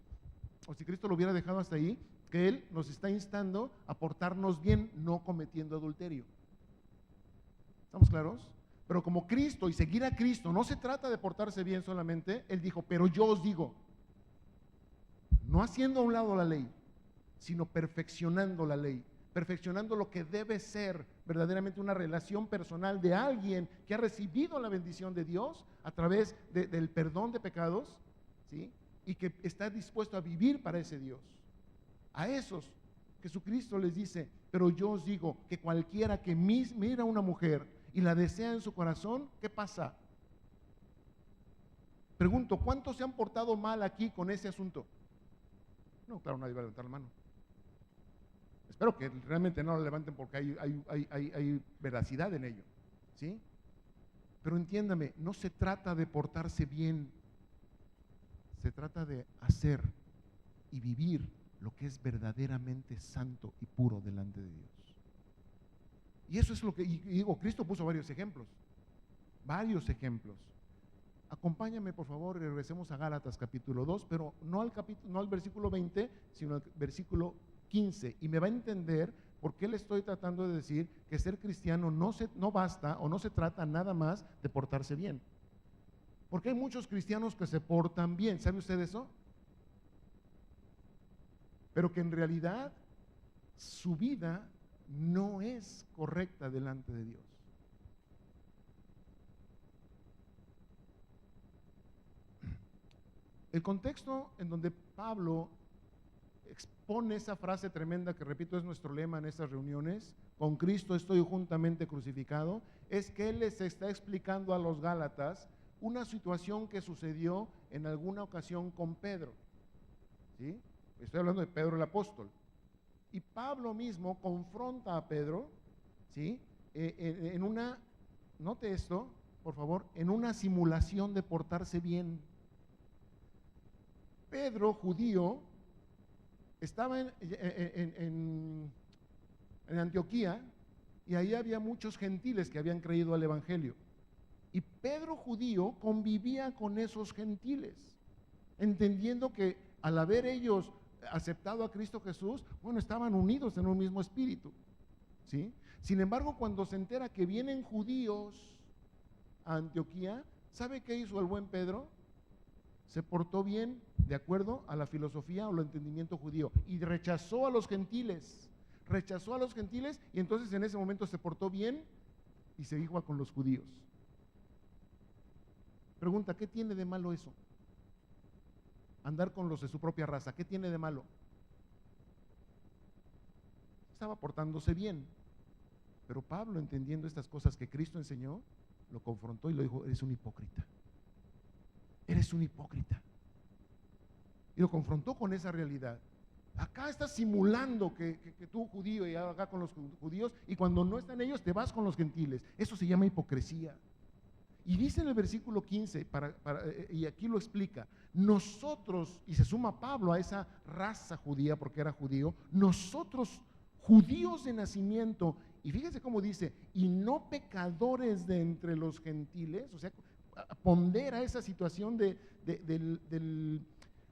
o si Cristo lo hubiera dejado hasta ahí, que Él nos está instando a portarnos bien, no cometiendo adulterio. ¿Estamos claros? Pero como Cristo y seguir a Cristo no se trata de portarse bien solamente, Él dijo, pero yo os digo, no haciendo a un lado la ley, sino perfeccionando la ley, perfeccionando lo que debe ser verdaderamente una relación personal de alguien que ha recibido la bendición de Dios a través del perdón de pecados, ¿sí? Y que está dispuesto a vivir para ese Dios. A esos Jesucristo les dice, pero yo os digo que cualquiera que mira a una mujer y la desea en su corazón, ¿qué pasa? Pregunto, ¿cuántos se han portado mal aquí con ese asunto? No, claro, nadie va a levantar la mano. Espero que realmente no lo levanten porque hay veracidad en ello, ¿sí? Pero entiéndame, no se trata de portarse bien, se trata de hacer y vivir lo que es verdaderamente santo y puro delante de Dios. Y eso es lo que, y digo, Cristo puso varios ejemplos. Acompáñame por favor y regresemos a Gálatas capítulo 2, pero no al versículo 20, sino al versículo 15. Y me va a entender por qué le estoy tratando de decir que ser cristiano no basta o no se trata nada más de portarse bien. Porque hay muchos cristianos que se portan bien, ¿sabe usted eso? Pero que en realidad su vida no es correcta delante de Dios. El contexto en donde Pablo expone esa frase tremenda que, repito, es nuestro lema en estas reuniones: con Cristo estoy juntamente crucificado, es que él les está explicando a los Gálatas una situación que sucedió en alguna ocasión con Pedro, ¿sí? Estoy hablando de Pedro el apóstol. Y Pablo mismo confronta a Pedro, ¿sí? En una, note esto, por favor, en una simulación de portarse bien. Pedro, judío, estaba en Antioquía, y ahí había muchos gentiles que habían creído al evangelio. Y Pedro, judío, convivía con esos gentiles, entendiendo que al haber ellos aceptado a Cristo Jesús, bueno, estaban unidos en un mismo espíritu, ¿sí? Sin embargo, cuando se entera que vienen judíos a Antioquía, ¿sabe qué hizo el buen Pedro? Se portó bien de acuerdo a la filosofía o el entendimiento judío y rechazó a los gentiles. Y entonces en ese momento se portó bien y se dijo con los judíos. Pregunta, ¿qué tiene de malo eso? Andar con los de su propia raza, ¿qué tiene de malo? Estaba portándose bien. Pero Pablo, entendiendo estas cosas que Cristo enseñó, lo confrontó y le dijo: eres un hipócrita. Eres un hipócrita. Y lo confrontó con esa realidad. Acá estás simulando que tú judío y acá con los judíos, y cuando no están ellos te vas con los gentiles. Eso se llama hipocresía. Y dice en el versículo 15, y aquí lo explica, nosotros, y se suma Pablo a esa raza judía porque era judío, nosotros judíos de nacimiento, y fíjense cómo dice, y no pecadores de entre los gentiles, o sea, pondera esa situación de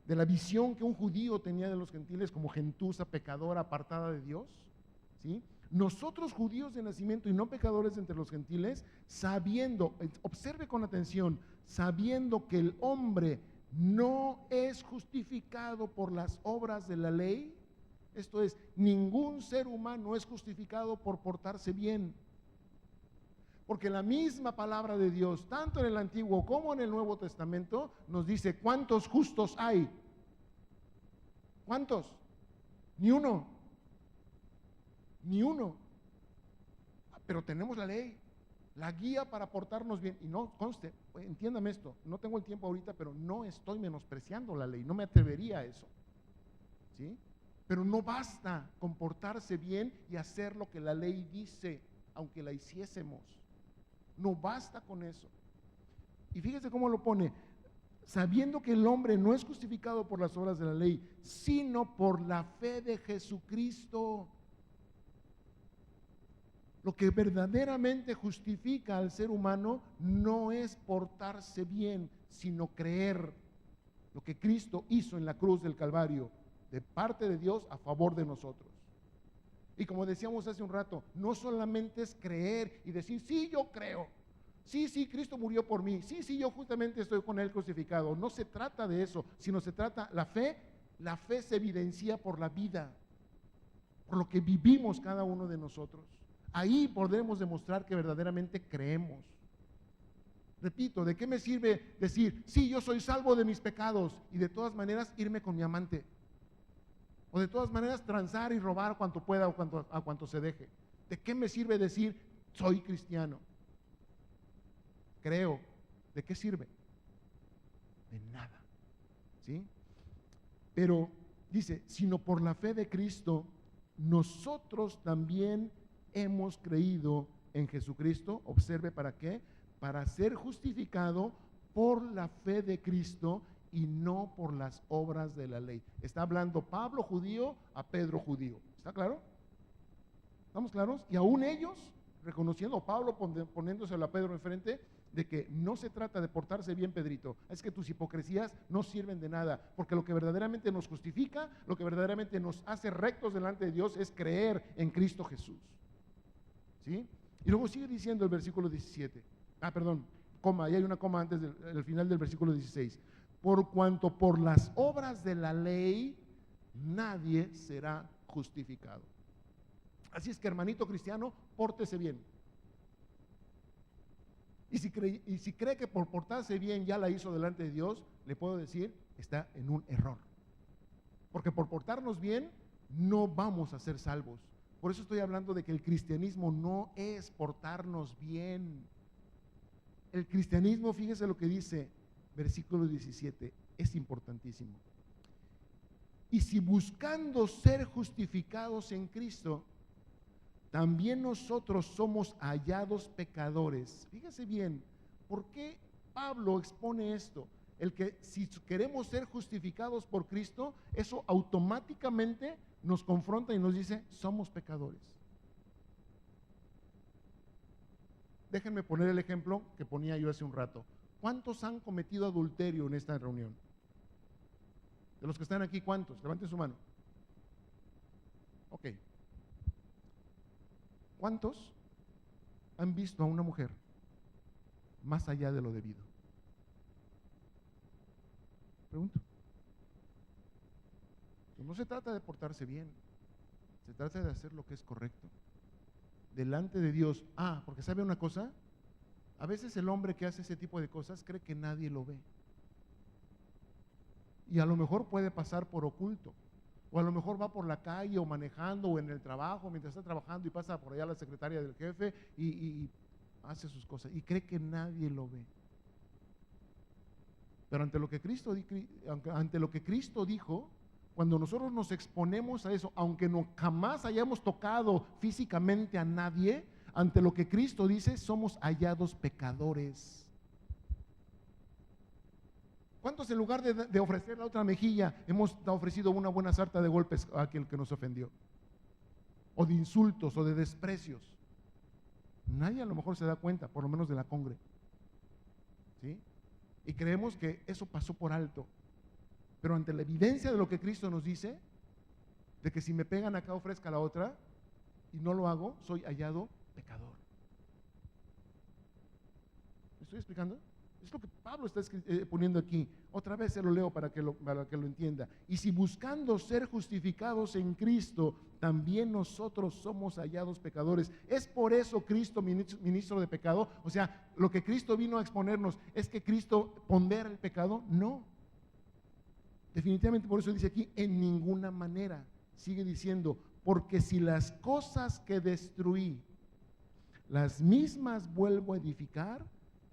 la visión que un judío tenía de los gentiles como gentuza, pecadora, apartada de Dios, ¿sí? Nosotros judíos de nacimiento y no pecadores entre los gentiles, sabiendo, observe con atención, sabiendo que el hombre no es justificado por las obras de la ley, esto es, ningún ser humano es justificado por portarse bien. Porque la misma palabra de Dios, tanto en el Antiguo como en el Nuevo Testamento, nos dice: ¿cuántos justos hay? ¿Cuántos? Ni uno. Ni uno. Pero tenemos la ley, la guía para portarnos bien. Y no, conste, entiéndame esto, no tengo el tiempo ahorita, pero no estoy menospreciando la ley, no me atrevería a eso, ¿sí? Pero no basta con portarse bien y hacer lo que la ley dice, aunque la hiciésemos. No basta con eso. Y fíjese cómo lo pone: sabiendo que el hombre no es justificado por las obras de la ley, sino por la fe de Jesucristo. Lo que verdaderamente justifica al ser humano no es portarse bien, sino creer lo que Cristo hizo en la cruz del Calvario, de parte de Dios a favor de nosotros. Y como decíamos hace un rato, no solamente es creer y decir: sí, yo creo, sí, Cristo murió por mí, sí, yo justamente estoy con Él crucificado. No se trata de eso, sino se trata, la fe se evidencia por la vida, por lo que vivimos cada uno de nosotros. Ahí podremos demostrar que verdaderamente creemos. Repito, ¿de qué me sirve decir: sí, yo soy salvo de mis pecados, y de todas maneras irme con mi amante? O de todas maneras transar y robar cuanto pueda o a cuanto se deje. ¿De qué me sirve decir: soy cristiano? Creo. ¿De qué sirve? De nada, ¿sí? Pero dice: sino por la fe de Cristo, nosotros también hemos creído en Jesucristo. Observe, ¿para qué? Para ser justificado por la fe de Cristo y no por las obras de la ley. Está hablando Pablo judío a Pedro judío. ¿Está claro? ¿Estamos claros? Y aún ellos, reconociendo, Pablo poniéndoselo a Pedro enfrente, de que no se trata de portarse bien, Pedrito, es que tus hipocresías no sirven de nada, porque lo que verdaderamente nos justifica, lo que verdaderamente nos hace rectos delante de Dios es creer en Cristo Jesús. ¿Sí? Y luego sigue diciendo el versículo 17, coma, y hay una coma antes del final del versículo 16, por cuanto por las obras de la ley nadie será justificado. Así es que, hermanito cristiano, pórtese bien. Y si cree que por portarse bien ya la hizo delante de Dios, le puedo decir, está en un error. Porque por portarnos bien no vamos a ser salvos. Por eso estoy hablando de que el cristianismo no es portarnos bien. El cristianismo, fíjese lo que dice, versículo 17, es importantísimo. Y si buscando ser justificados en Cristo, también nosotros somos hallados pecadores. Fíjese bien, ¿por qué Pablo expone esto? El que si queremos ser justificados por Cristo, eso automáticamente nos confronta y nos dice, somos pecadores. Déjenme poner el ejemplo que ponía yo hace un rato. ¿Cuántos han cometido adulterio en esta reunión? De los que están aquí, ¿cuántos? Levanten su mano. Ok. ¿Cuántos han visto a una mujer más allá de lo debido? Pregunto. No se trata de portarse bien, se trata de hacer lo que es correcto delante de Dios. Porque ¿sabe una cosa? A veces el hombre que hace ese tipo de cosas cree que nadie lo ve. Y a lo mejor puede pasar por oculto. O a lo mejor va por la calle o manejando o en el trabajo mientras está trabajando y pasa por allá la secretaria del jefe y hace sus cosas y cree que nadie lo ve. Pero ante lo que Cristo dijo, cuando nosotros nos exponemos a eso, aunque no jamás hayamos tocado físicamente a nadie, ante lo que Cristo dice, somos hallados pecadores. ¿Cuántos en lugar de ofrecer la otra mejilla hemos ofrecido una buena sarta de golpes a aquel que nos ofendió? O de insultos o de desprecios. Nadie a lo mejor se da cuenta, por lo menos de la congre. ¿Sí? Y creemos que eso pasó por alto. Pero ante la evidencia de lo que Cristo nos dice, de que si me pegan acá ofrezca la otra, y no lo hago, soy hallado pecador. ¿Me estoy explicando? Es lo que Pablo está poniendo aquí. Otra vez se lo leo para que lo entienda. Y si buscando ser justificados en Cristo, también nosotros somos hallados pecadores. ¿Es por eso Cristo ministro de pecado? O sea, lo que Cristo vino a exponernos, ¿es que Cristo pondera el pecado? No. Definitivamente por eso dice aquí, en ninguna manera. Sigue diciendo, porque si las cosas que destruí, las mismas vuelvo a edificar,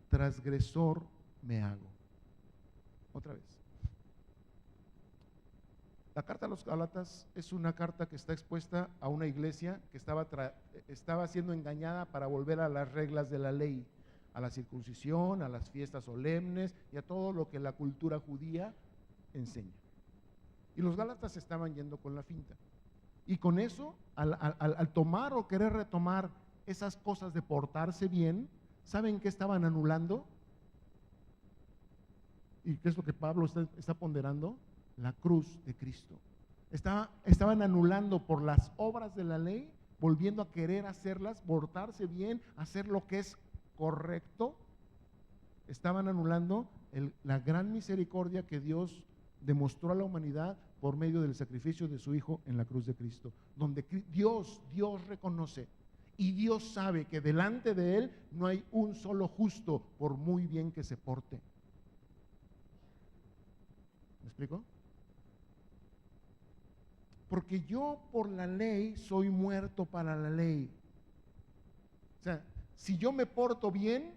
transgresor me hago. Otra vez. La carta a los Gálatas es una carta que está expuesta a una iglesia que estaba siendo engañada para volver a las reglas de la ley, a la circuncisión, a las fiestas solemnes y a todo lo que la cultura judía enseña. Y los Gálatas estaban yendo con la finta. Y con eso, al tomar o querer retomar esas cosas de portarse bien, ¿saben qué estaban anulando? ¿Y qué es lo que Pablo está ponderando? La cruz de Cristo. Estaban anulando por las obras de la ley, volviendo a querer hacerlas, portarse bien, hacer lo que es correcto. Estaban anulando la gran misericordia que Dios demostró a la humanidad por medio del sacrificio de su Hijo en la cruz de Cristo, donde Dios reconoce y Dios sabe que delante de Él no hay un solo justo, por muy bien que se porte. ¿Me explico? Porque yo por la ley soy muerto para la ley. O sea, si yo me porto bien,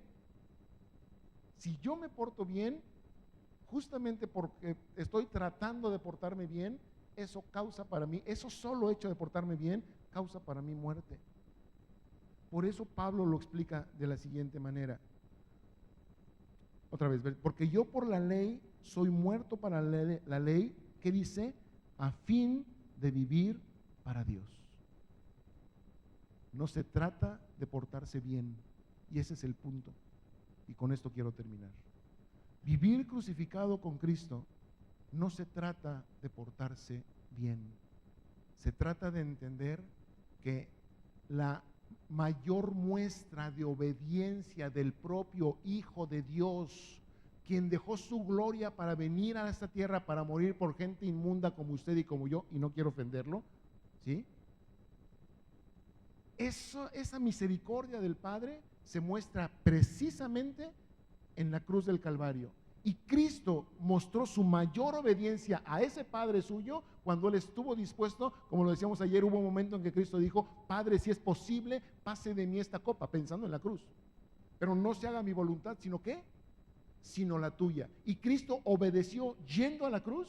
justamente porque estoy tratando de portarme bien, eso causa para mí, eso solo hecho de portarme bien, causa para mí muerte. Por eso Pablo lo explica de la siguiente manera. Otra vez, porque yo por la ley soy muerto para la ley, ¿qué dice? A fin de vivir para Dios. No se trata de portarse bien, y ese es el punto. Y con esto quiero terminar. Vivir crucificado con Cristo no se trata de portarse bien. Se trata de entender que la mayor muestra de obediencia del propio Hijo de Dios, quien dejó su gloria para venir a esta tierra para morir por gente inmunda como usted y como yo, y no quiero ofenderlo, ¿sí? Esa misericordia del Padre se muestra precisamente en la cruz del Calvario. Y Cristo mostró su mayor obediencia a ese Padre suyo cuando Él estuvo dispuesto, como lo decíamos ayer, hubo un momento en que Cristo dijo: Padre, si es posible, pase de mí esta copa, pensando en la cruz. Pero no se haga mi voluntad, sino ¿qué? Sino la tuya. Y Cristo obedeció yendo a la cruz,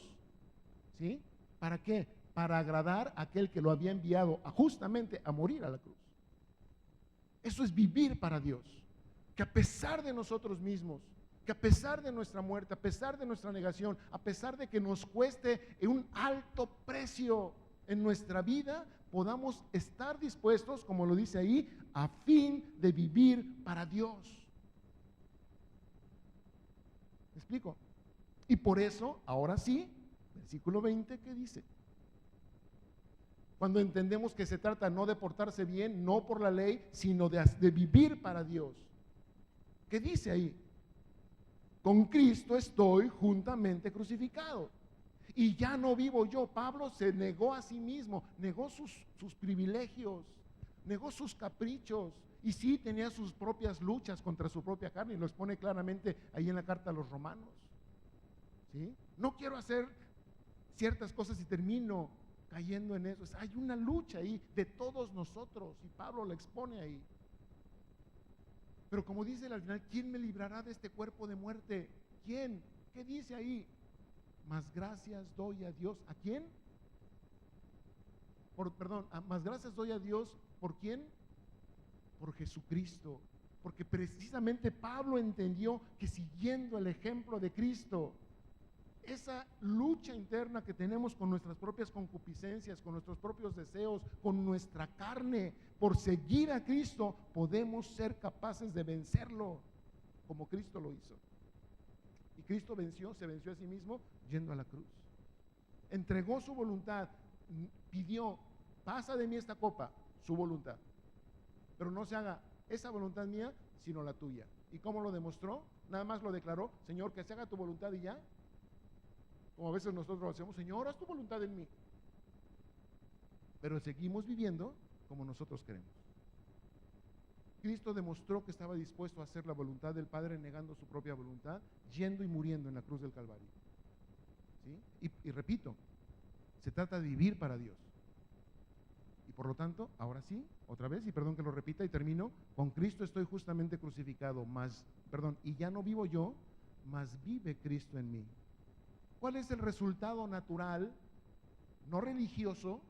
¿sí? ¿Para qué? Para agradar a aquel que lo había enviado justamente a morir a la cruz. Eso es vivir para Dios. Que a pesar de nosotros mismos, que a pesar de nuestra muerte, a pesar de nuestra negación, a pesar de que nos cueste un alto precio en nuestra vida, podamos estar dispuestos, como lo dice ahí, a fin de vivir para Dios. ¿Me explico? Y por eso, ahora sí, versículo 20, ¿qué dice? Cuando entendemos que se trata no de portarse bien, no por la ley, sino de vivir para Dios. ¿Qué dice ahí? Con Cristo estoy juntamente crucificado. Y ya no vivo yo. Pablo se negó a sí mismo, negó sus privilegios, negó sus caprichos. Y sí, tenía sus propias luchas contra su propia carne, y lo expone claramente ahí en la carta a los Romanos. ¿Sí? No quiero hacer ciertas cosas y termino cayendo en eso. Hay una lucha ahí de todos nosotros, y Pablo la expone ahí. Pero como dice al final, ¿quién me librará de este cuerpo de muerte? ¿Quién? ¿Qué dice ahí? Más gracias doy a Dios. ¿A quién? Más gracias doy a Dios. ¿Por quién? Por Jesucristo. Porque precisamente Pablo entendió que siguiendo el ejemplo de Cristo, esa lucha interna que tenemos con nuestras propias concupiscencias, con nuestros propios deseos, con nuestra carne, por seguir a Cristo, podemos ser capaces de vencerlo, como Cristo lo hizo. Y Cristo se venció a sí mismo yendo a la cruz. Entregó su voluntad, pidió: pasa de mí esta copa, su voluntad. Pero no se haga esa voluntad mía, sino la tuya. ¿Y cómo lo demostró? Nada más lo declaró: Señor, que se haga tu voluntad, y ya. Como a veces nosotros lo hacemos: Señor, haz tu voluntad en mí. Pero seguimos viviendo como nosotros queremos. Cristo demostró que estaba dispuesto a hacer la voluntad del Padre, negando su propia voluntad, yendo y muriendo en la cruz del Calvario. ¿Sí? Y repito, se trata de vivir para Dios. Y por lo tanto, ahora sí, otra vez, y perdón que lo repita y termino: con Cristo estoy justamente crucificado, y ya no vivo yo, mas vive Cristo en mí. ¿Cuál es el resultado natural, no religioso?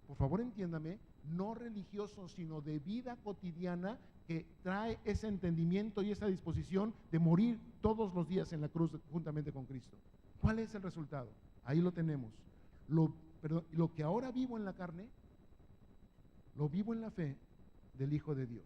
Por favor, entiéndame, no religioso, sino de vida cotidiana, que trae ese entendimiento y esa disposición de morir todos los días en la cruz juntamente con Cristo. ¿Cuál es el resultado? Ahí lo tenemos. Lo que ahora vivo en la carne, lo vivo en la fe del Hijo de Dios.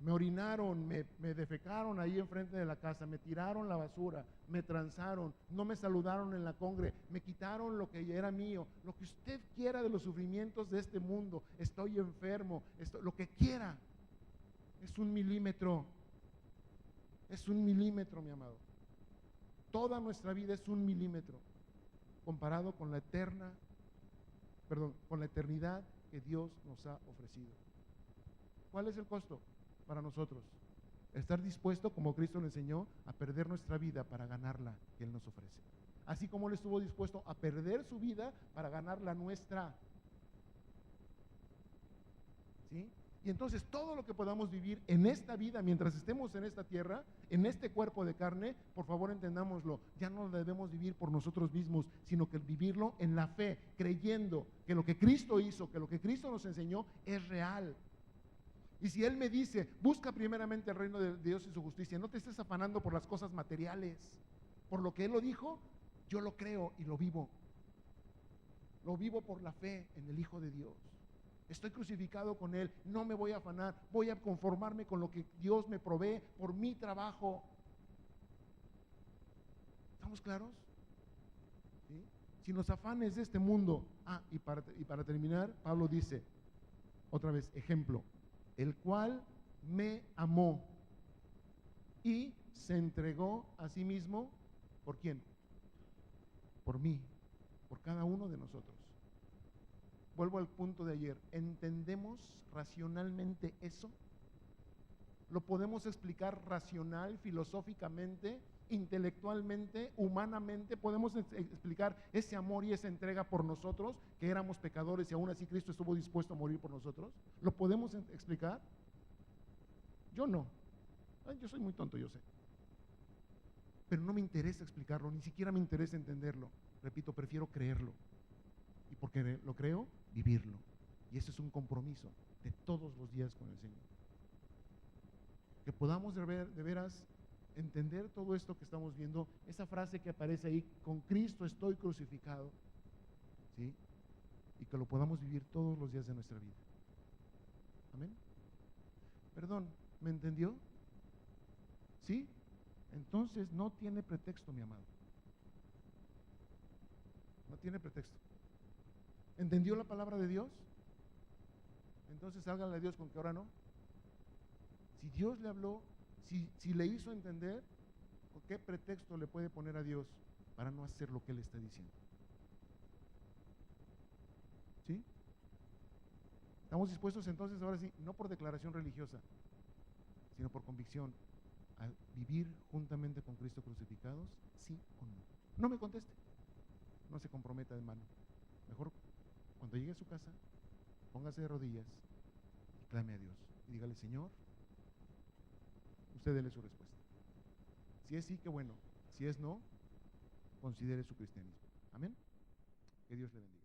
Me orinaron, me defecaron ahí enfrente de la casa, me tiraron la basura, me tranzaron, no me saludaron en la congre, me quitaron lo que ya era mío, lo que usted quiera de los sufrimientos de este mundo. Estoy enfermo, lo que quiera. Es un milímetro, mi amado. Toda nuestra vida es un milímetro comparado con la eternidad que Dios nos ha ofrecido. ¿Cuál es el costo para nosotros? Estar dispuesto, como Cristo le enseñó, a perder nuestra vida para ganar la que Él nos ofrece. Así como Él estuvo dispuesto a perder su vida para ganar la nuestra. ¿Sí? Y entonces todo lo que podamos vivir en esta vida, mientras estemos en esta tierra, en este cuerpo de carne, por favor entendámoslo, ya no lo debemos vivir por nosotros mismos, sino que vivirlo en la fe, creyendo que lo que Cristo hizo, que lo que Cristo nos enseñó es real. Y si Él me dice: busca primeramente el reino de Dios y su justicia, no te estés afanando por las cosas materiales, por lo que Él lo dijo, yo lo creo y lo vivo. Lo vivo por la fe en el Hijo de Dios. Estoy crucificado con Él, no me voy a afanar, voy a conformarme con lo que Dios me provee por mi trabajo. ¿Estamos claros? ¿Sí? Sin los afanes de este mundo. Y para terminar, Pablo dice, otra vez, ejemplo, el cual me amó y se entregó a sí mismo, ¿por quién? Por mí, por cada uno de nosotros. Vuelvo al punto de ayer, ¿entendemos racionalmente eso? ¿Lo podemos explicar racional, filosóficamente, intelectualmente, humanamente? ¿Podemos explicar ese amor y esa entrega por nosotros, que éramos pecadores y aún así Cristo estuvo dispuesto a morir por nosotros? ¿Lo podemos explicar? Yo no. Yo soy muy tonto, yo sé. Pero no me interesa explicarlo, ni siquiera me interesa entenderlo. Repito, prefiero creerlo. Y porque lo creo, vivirlo. Y ese es un compromiso de todos los días con el Señor. Que podamos de veras entender todo esto que estamos viendo, esa frase que aparece ahí, con Cristo estoy crucificado, ¿sí? Y que lo podamos vivir todos los días de nuestra vida. Amén. Perdón, ¿me entendió? ¿Sí? Entonces no tiene pretexto, mi amado. No tiene pretexto. ¿Entendió la palabra de Dios? Entonces hágale a Dios con que ahora no. Si Dios le habló, si le hizo entender, ¿qué pretexto le puede poner a Dios para no hacer lo que Él está diciendo? ¿Sí? ¿Estamos dispuestos entonces ahora sí, no por declaración religiosa, sino por convicción, a vivir juntamente con Cristo crucificados, sí o no? No me conteste, no se comprometa de mano. Mejor cuando llegue a su casa, póngase de rodillas y clame a Dios y dígale, Señor, usted déle su respuesta. Si es sí, qué bueno. Si es no, considere su cristianismo. Amén. Que Dios le bendiga.